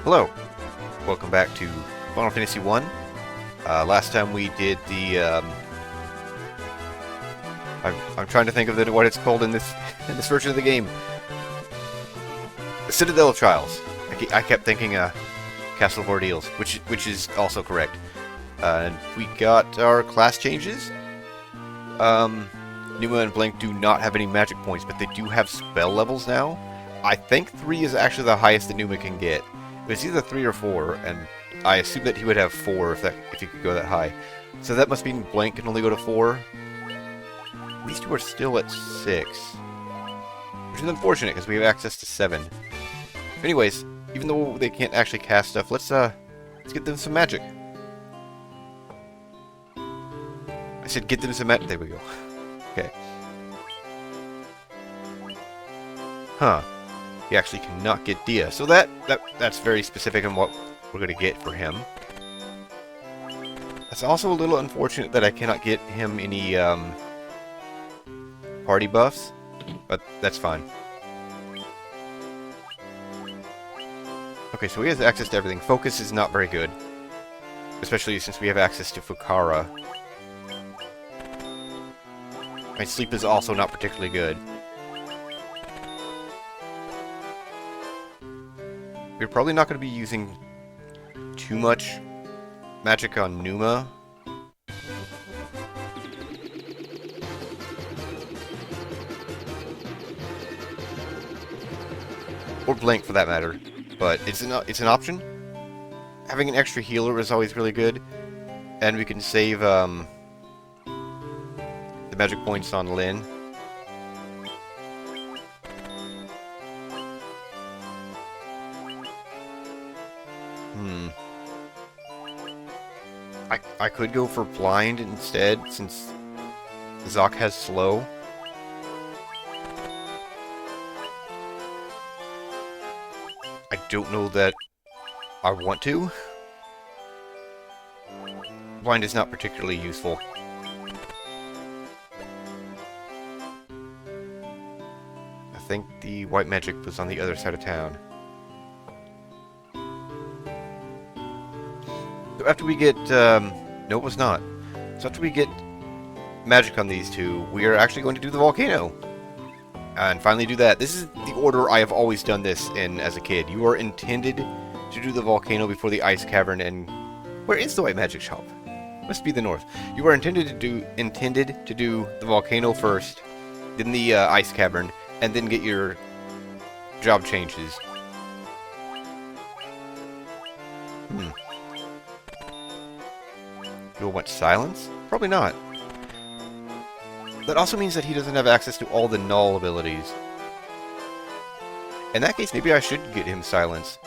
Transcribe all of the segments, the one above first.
Hello, welcome back to Final Fantasy 1. Last time we did the, I'm trying to think of what it's called in this version of the game. The Citadel Trials. I kept thinking Castle of Ordeals, which is also correct. And we got our class changes. Numa and Blank do not have any magic points, but they do have spell levels now. I think 3 is actually the highest that Numa can get. It's either 3 or 4, and I assume that he would have 4 if he could go that high. So that must mean Blank can only go to 4. These two are still at 6. Which is unfortunate, because we have access to 7. Anyways, even though they can't actually cast stuff, let's get them some magic. I said get them some magic. There we go. Okay. Huh. He actually cannot get Dia. So that's very specific in what we're going to get for him. It's also a little unfortunate that I cannot get him any party buffs, but that's fine. Okay, so he has access to everything. Focus is not very good, especially since we have access to Fukara. My sleep is also not particularly good. We're probably not going to be using too much magic on Numa. Or Blank for that matter. But it's an option. Having an extra healer is always really good. And we can save the magic points on Lyn. I could go for blind instead, since Zoc has slow. I don't know that I want to. Blind is not particularly useful. I think the white magic was on the other side of town. So after we get, no, it was not. So after we get magic on these two, we are actually going to do the volcano. And finally do that. This is the order I have always done this in as a kid. You are intended to do the volcano before the ice cavern, and where is the white magic shop? Must be the north. You are intended to do the volcano first, then the ice cavern, and then get your job changes. Do I want silence? Probably not. That also means that he doesn't have access to all the null abilities. In that case, maybe I should get him silence.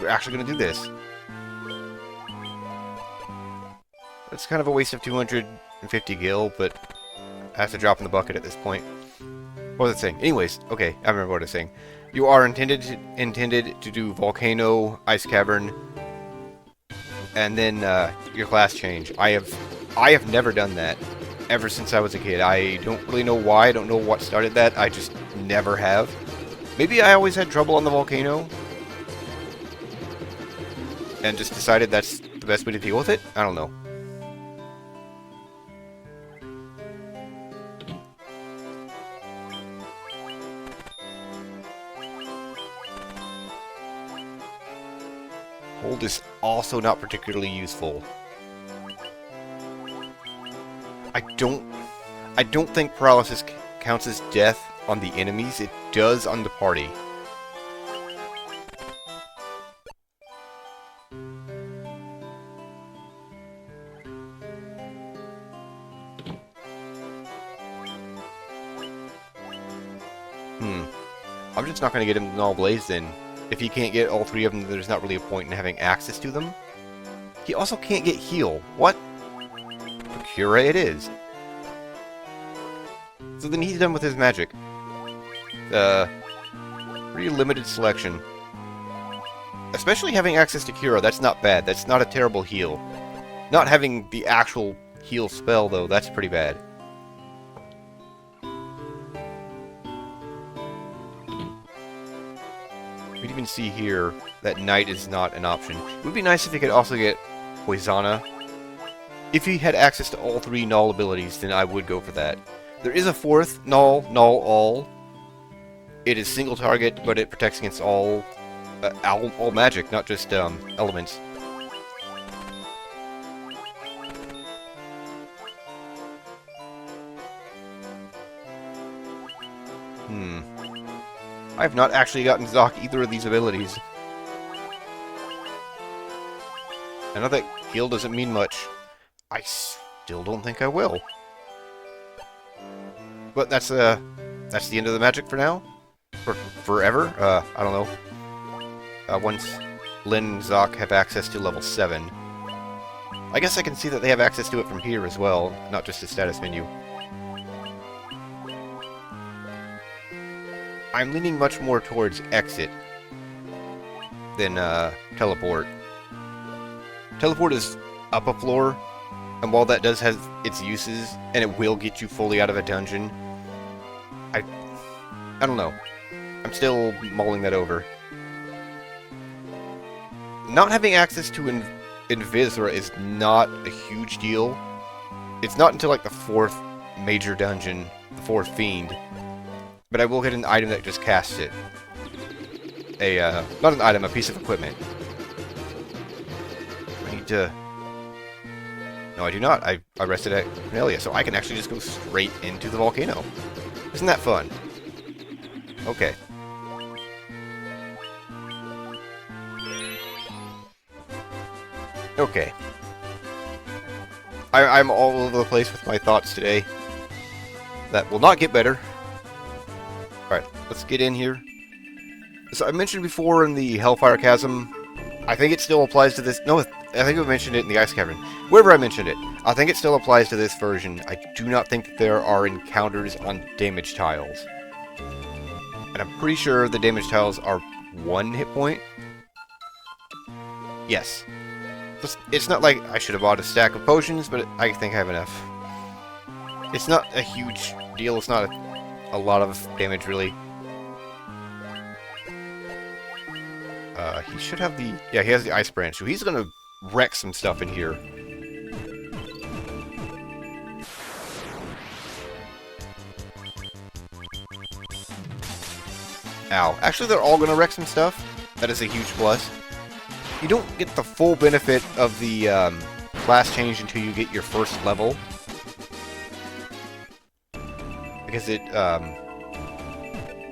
We're actually going to do this. That's kind of a waste of 250 gil, but I have to drop in the bucket at this point. What was I saying? Anyways, okay, I remember what I was saying. You are intended to do Volcano, Ice Cavern, and then your class change. I have never done that ever since I was a kid. I don't really know why. I don't know what started that. I just never have. Maybe I always had trouble on the volcano and just decided that's the best way to deal with it. I don't know. Hold is also not particularly useful. I don't think paralysis counts as death on the enemies. It does on the party. I'm just not going to get him Null Blaze then. If he can't get all 3 of them, there's not really a point in having access to them. He also can't get heal. What? Procura it is. So then he's done with his magic. Pretty limited selection. Especially having access to Cura, that's not bad. That's not a terrible heal. Not having the actual heal spell, though, that's pretty bad. We can even see here that Night is not an option. It would be nice if he could also get Poisana. If he had access to all 3 Null abilities, then I would go for that. There is a 4th Null, Null All. It is single target, but it protects against all magic, not just elements. I have not actually gotten Zoc either of these abilities. I know that heal doesn't mean much. I still don't think I will. But that's the end of the magic for now? For forever? I don't know. Once Lyn and Zoc have access to level 7. I guess I can see that they have access to it from here as well, not just the status menu. I'm leaning much more towards exit than teleport. Teleport is up a floor, and while that does have its uses, and it will get you fully out of a dungeon, I don't know. I'm still mulling that over. Not having access to Invisra is not a huge deal. It's not until like the 4th major dungeon, the 4th Fiend. But I will get an item that just casts it. Not an item, a piece of equipment. I need to... No, I do not. I rested at Cornelia, so I can actually just go straight into the volcano. Isn't that fun? Okay. Okay. I'm all over the place with my thoughts today. That will not get better. Alright, let's get in here. So I mentioned before in the Hellfire Chasm, I think it still applies to this... No, I think I mentioned it in the Ice Cavern. Wherever I mentioned it, I think it still applies to this version. I do not think that there are encounters on damage tiles. And I'm pretty sure the damage tiles are 1 hit point. Yes. It's not like I should have bought a stack of potions, but I think I have enough. It's not a huge deal. It's not a lot of damage, really. He should have the... Yeah, he has the Ice Branch, so he's gonna wreck some stuff in here. Ow. Actually, they're all gonna wreck some stuff. That is a huge plus. You don't get the full benefit of the class change until you get your first level. Because it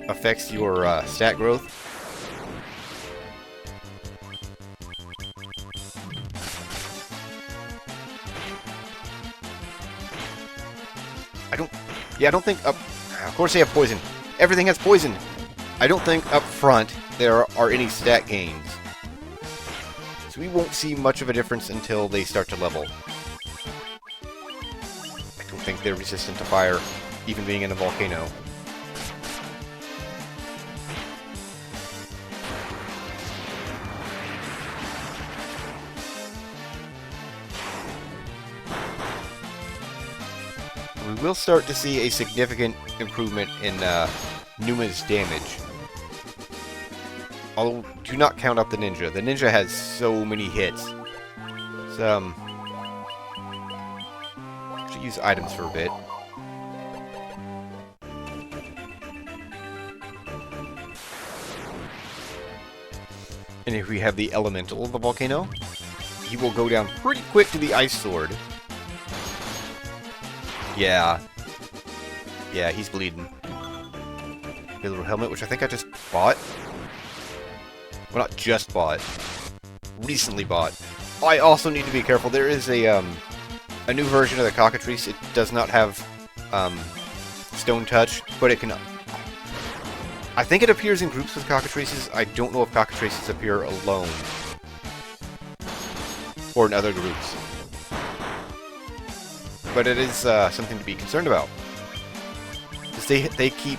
affects your stat growth. I don't think up... Of course they have poison. Everything has poison. I don't think up front there are any stat gains. So we won't see much of a difference until they start to level. I don't think they're resistant to fire, even being in a volcano. We will start to see a significant improvement in Numa's damage. Although, do not count up the ninja. The ninja has so many hits. So, should use items for a bit. And if we have the elemental of the volcano, he will go down pretty quick to the ice sword. Yeah. Yeah, he's bleeding. A little helmet, which I think I just bought. Well, not just bought. Recently bought. I also need to be careful. There is a new version of the cockatrice. It does not have stone touch, but it can... I think it appears in groups with cockatrices. I don't know if cockatrices appear alone. Or in other groups. But it is something to be concerned about. Because they keep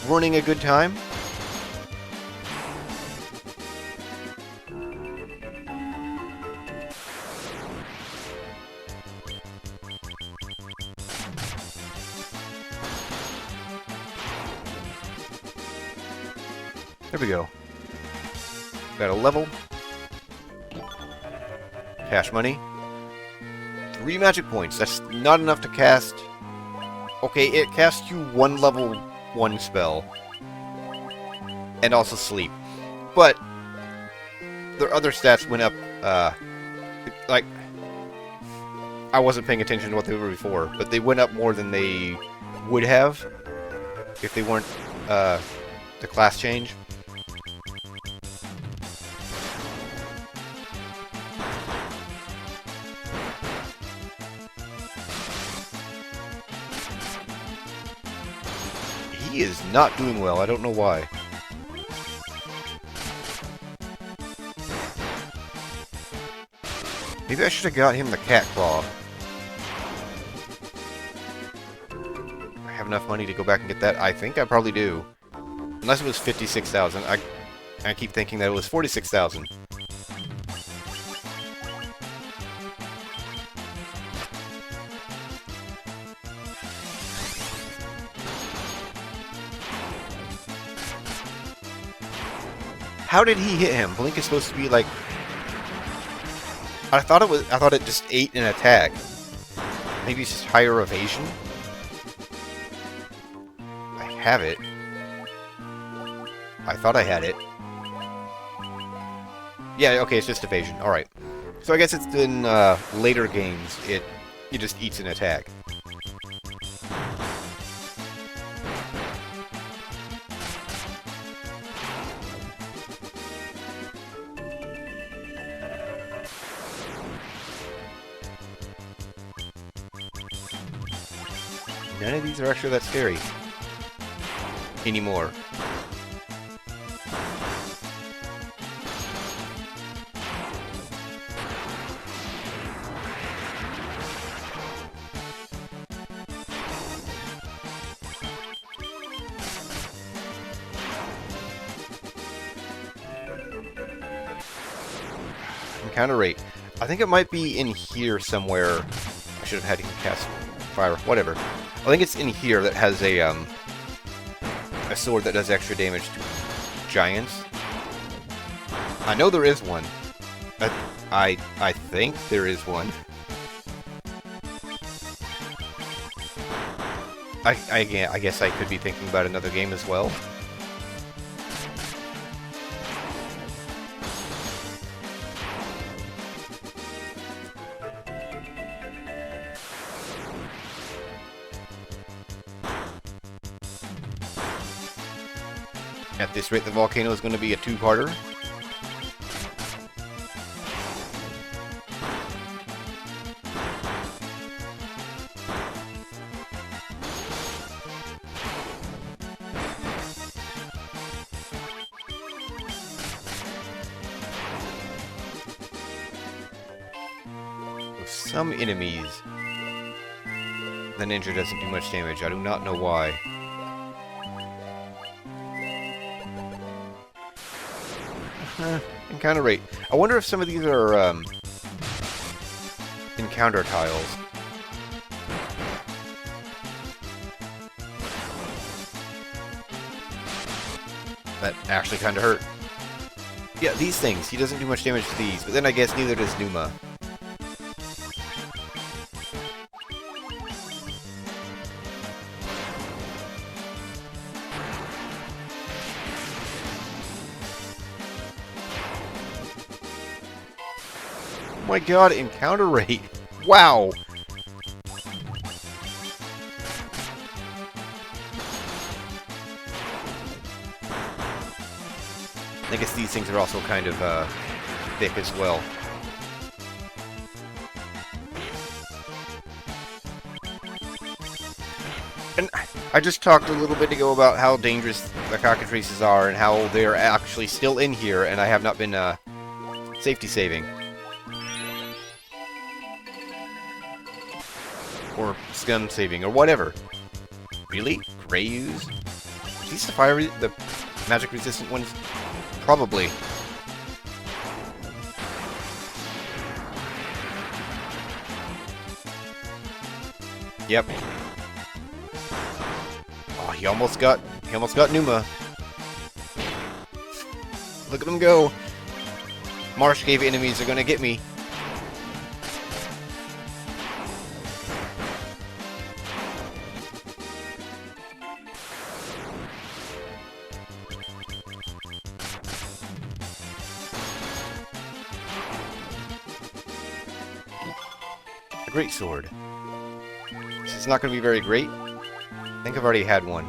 running a good time. There we go. Got a level. Cash money. 3 magic points. That's not enough to cast. Okay, it casts you 1 level 1 spell. And also sleep. But their other stats went up, like, I wasn't paying attention to what they were before, but they went up more than they would have if they weren't, the class change. He is not doing well. I don't know why. Maybe I should have got him the cat claw. I have enough money to go back and get that. I think I probably do. Unless it was 56,000. I keep thinking that it was 46,000. How did he hit him? Blink is supposed to be like... I thought it just ate an attack. Maybe it's just higher evasion? I have it. I thought I had it. Yeah, okay, it's just evasion. Alright. So I guess it's in later games, it just eats an attack. None of these are actually that scary. Anymore. Encounter rate. I think it might be in here somewhere. I should have had him cast fire. Whatever. I think it's in here that has a sword that does extra damage to giants. I know there is one. I think there is one. I guess I could be thinking about another game as well. At this rate, the volcano is going to be a two-parter. With some enemies, the ninja doesn't do much damage. I do not know why. Encounter rate. I wonder if some of these are encounter tiles. That actually kind of hurt. Yeah, these things. He doesn't do much damage to these, but then I guess neither does Numa. Oh my god, encounter rate! Wow! I guess these things are also kind of thick as well. And I just talked a little bit ago about how dangerous the cockatrices are and how they're actually still in here, and I have not been safety saving. Or scum saving, or whatever. Really? Greys? Are these the magic resistant ones? Probably. Yep. Oh, he almost got Numa. Look at them go. Marsh cave enemies are gonna get me. A great sword. It's not going to be very great. I think I've already had one.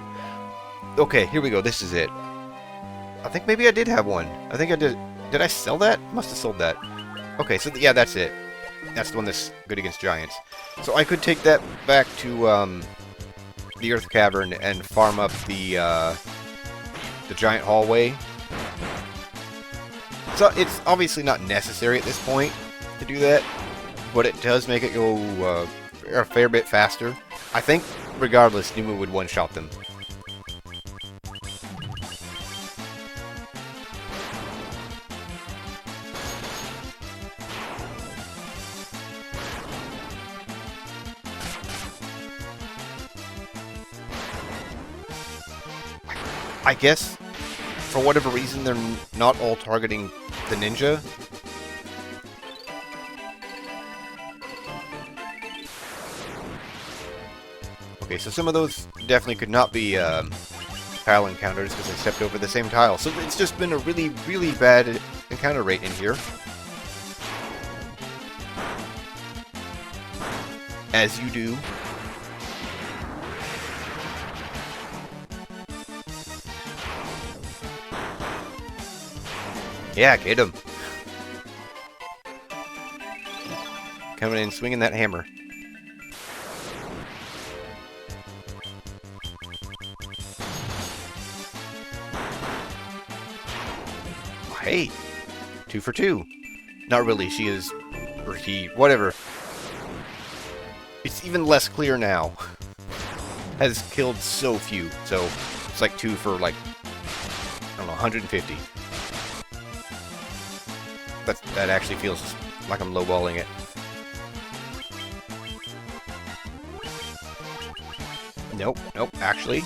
Okay, here we go. This is it. I think maybe I did have one. I think I did. Did I sell that? Must have sold that. Okay, so yeah, that's it. That's the one that's good against giants. So I could take that back to the Earth Cavern and farm up the giant hallway. So it's obviously not necessary at this point to do that, but it does make it go a fair bit faster. I think, regardless, Numa would one-shot them. I guess, for whatever reason, they're not all targeting the ninja. Okay, so some of those definitely could not be tile encounters because I stepped over the same tile. So it's just been a really, really bad encounter rate in here. As you do. Yeah, get him. Coming in, swinging that hammer. Hey, 2 for 2. Not really, she is, or he, whatever. It's even less clear now. Has killed so few, so it's like 2 for like, I don't know, 150. That actually feels like I'm lowballing it. Nope, nope, actually.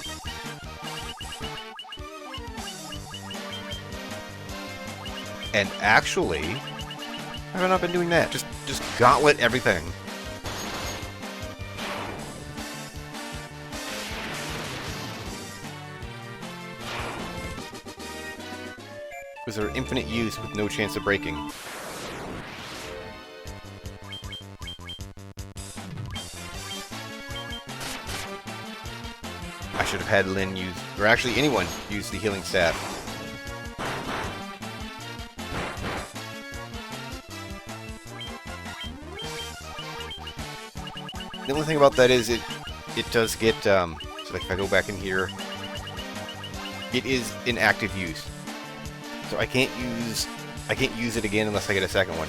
And actually, have I not been doing that? Just gauntlet everything. Because they're infinite use with no chance of breaking. I should have had Lynn use, or actually anyone use the healing staff. The only thing about that is it does get, so like if I go back in here, it is in active use. So I can't use it again unless I get a second one.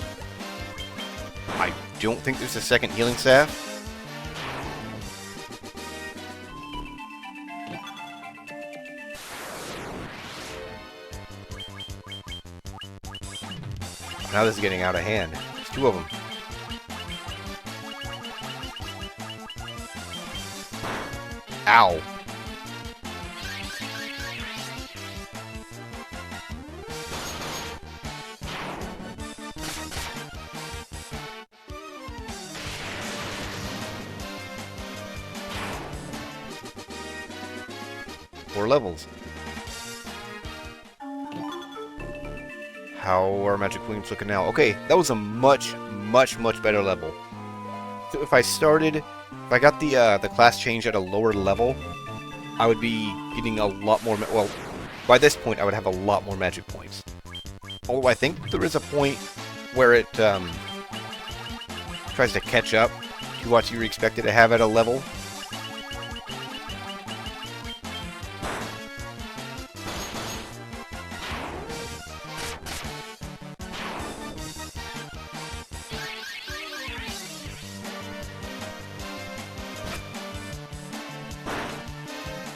I don't think there's a second healing staff. Now this is getting out of hand. There's 2 of them. Ow. Four levels. How are Magic Queens looking now? Okay, that was a much better level. So if I got the class change at a lower level, I would be getting a lot more, well, by this point I would have a lot more magic points. Although I think there is a point where it tries to catch up to what you expected to have at a level.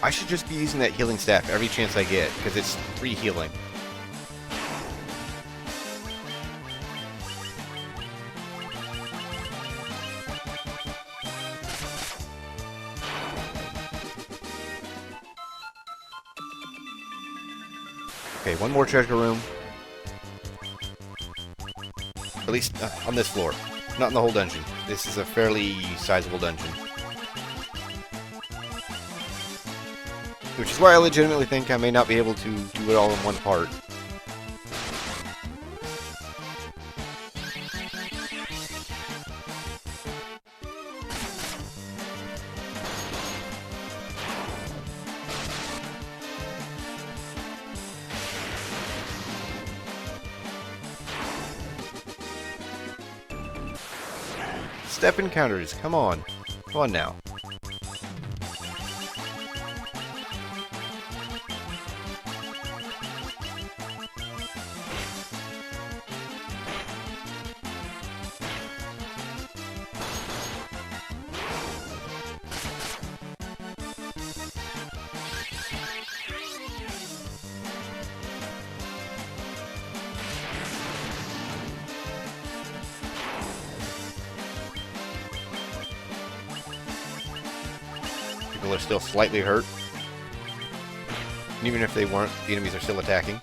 I should just be using that healing staff every chance I get, because it's 3 healing. Okay, one more treasure room, At least on this floor. Not in the whole dungeon. This is a fairly sizable dungeon. Which is why I legitimately think I may not be able to do it all in one part. Step encounters, come on. Come on now. People are still slightly hurt. And even if they weren't, the enemies are still attacking.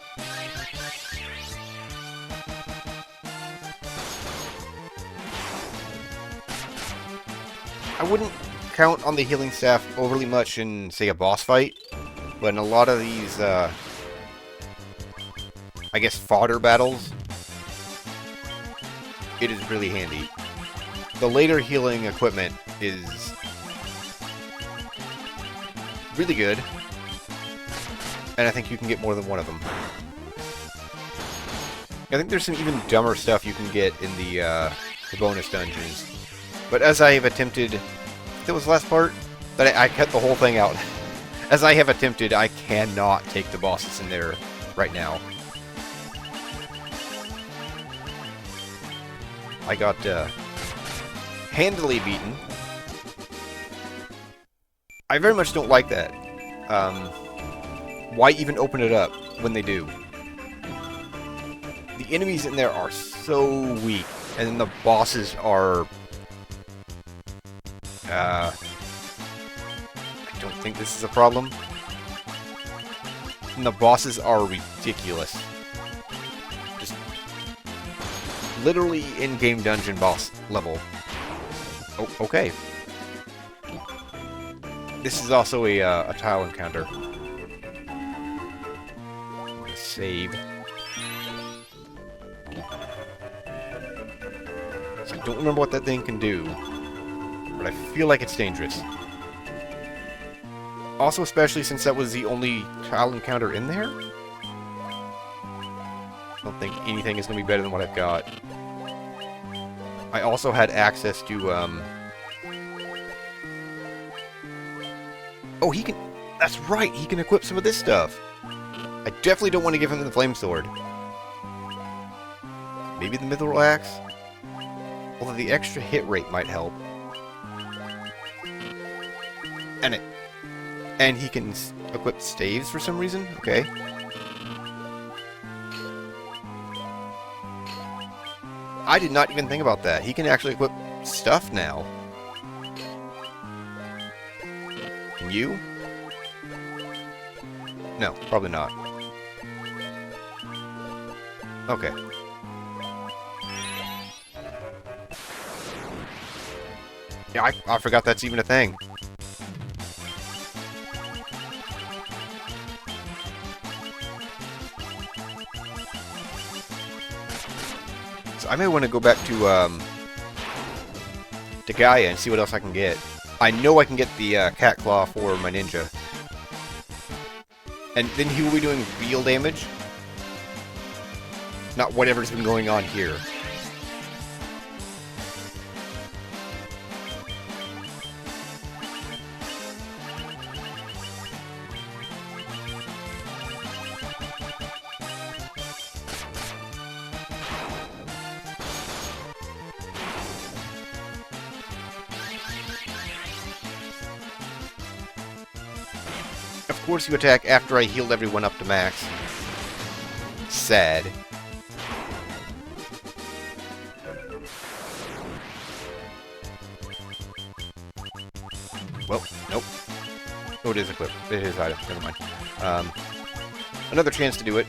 I wouldn't count on the healing staff overly much in, say, a boss fight, but in a lot of these, I guess, fodder battles, it is really handy. The later healing equipment is really good, and I think you can get more than one of them. I think there's some even dumber stuff you can get in the bonus dungeons. But as I have attempted, that was the last part, that I cut the whole thing out. As I have attempted, I cannot take the bosses in there right now. I got handily beaten. I very much don't like that. Why even open it up when they do? The enemies in there are so weak, and then the bosses are... I don't think this is a problem. And the bosses are ridiculous. Just literally in-game dungeon boss level. Oh, okay. This is also a tile encounter. Save. So I don't remember what that thing can do, but I feel like it's dangerous. Also, especially since that was the only tile encounter in there, I don't think anything is going to be better than what I've got. I also had access to, oh, he can... That's right, he can equip some of this stuff. I definitely don't want to give him the flame sword. Maybe the mithril axe? Although the extra hit rate might help. And he can equip staves for some reason? Okay. I did not even think about that. He can actually equip stuff now. Can you? No, probably not. Okay. Yeah, I forgot that's even a thing. So I may want to go back to Gaia and see what else I can get. I know I can get the cat claw for my ninja. And then he will be doing real damage. Not whatever's been going on here. Of course you attack after I healed everyone up to max. Sad. Well, nope. Oh, it is equipped. It is item. Never mind. Another chance to do it.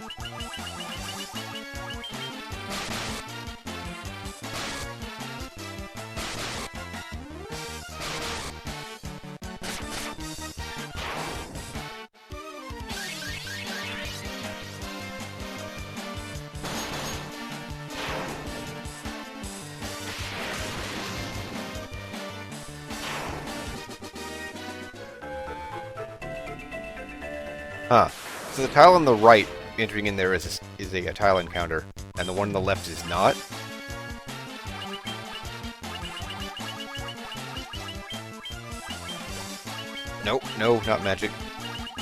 Huh. So the tile on the right entering in there is a tile encounter, and the one on the left is not. Nope, no, not magic.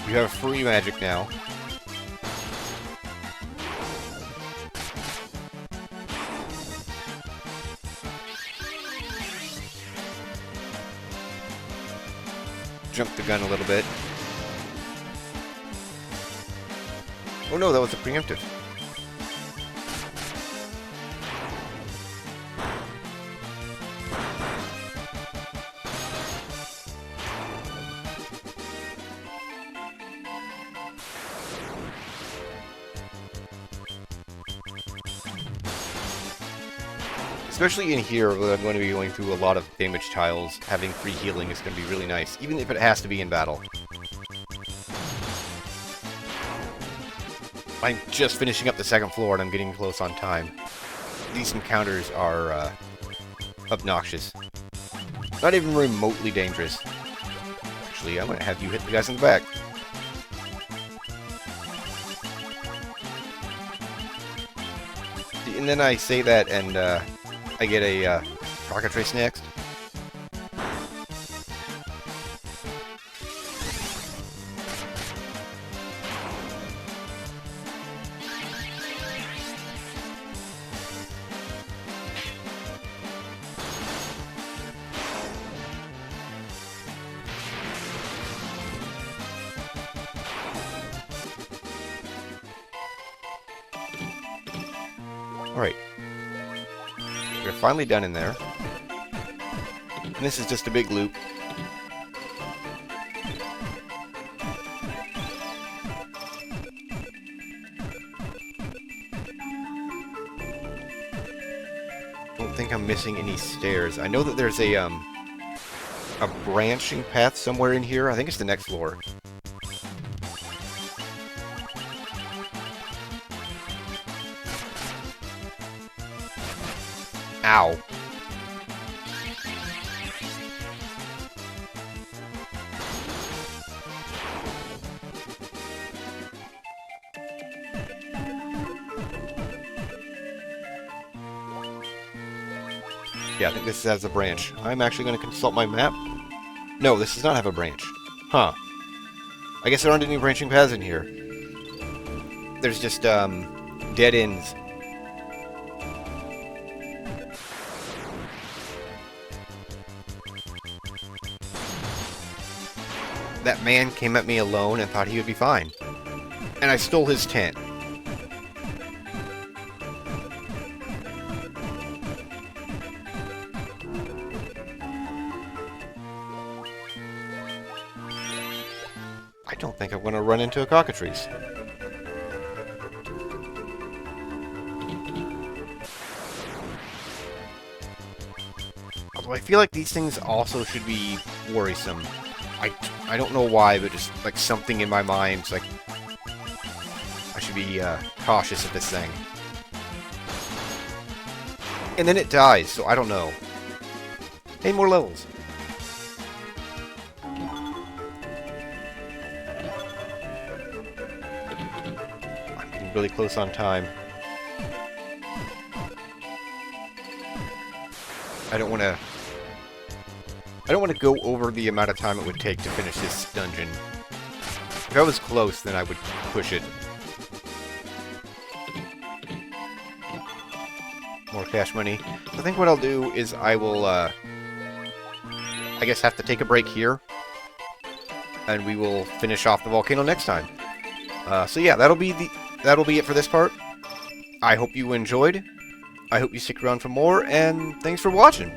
You have free magic now. Jump the gun a little bit. Oh no, that was a preemptive. Especially in here, where I'm going to be going through a lot of damage tiles, having free healing is going to be really nice, even if it has to be in battle. I'm just finishing up the second floor and I'm getting close on time. These encounters are obnoxious. Not even remotely dangerous. Actually, I'm going to have you hit the guys in the back. And then I say that and I get a rocket trace next. Alright. We're finally done in there. And this is just a big loop. Don't think I'm missing any stairs. I know that there's a branching path somewhere in here. I think it's the next floor. Ow. Yeah, I think this has a branch. I'm actually going to consult my map. No, this does not have a branch. Huh. I guess there aren't any branching paths in here. There's just, dead ends. That man came at me alone and thought he would be fine. And I stole his tent. I don't think I'm going to run into a cockatrice. Although I feel like these things also should be worrisome. I don't know why, but just like something in my mind's like I should be cautious of this thing. And then it dies, so I don't know. Hey, more levels. I'm getting really close on time. I don't want to go over the amount of time it would take to finish this dungeon. If I was close, then I would push it. More cash money. I think what I'll do is I will, I guess have to take a break here. And we will finish off the volcano next time. So yeah, that'll be it for this part. I hope you enjoyed. I hope you stick around for more, and thanks for watching.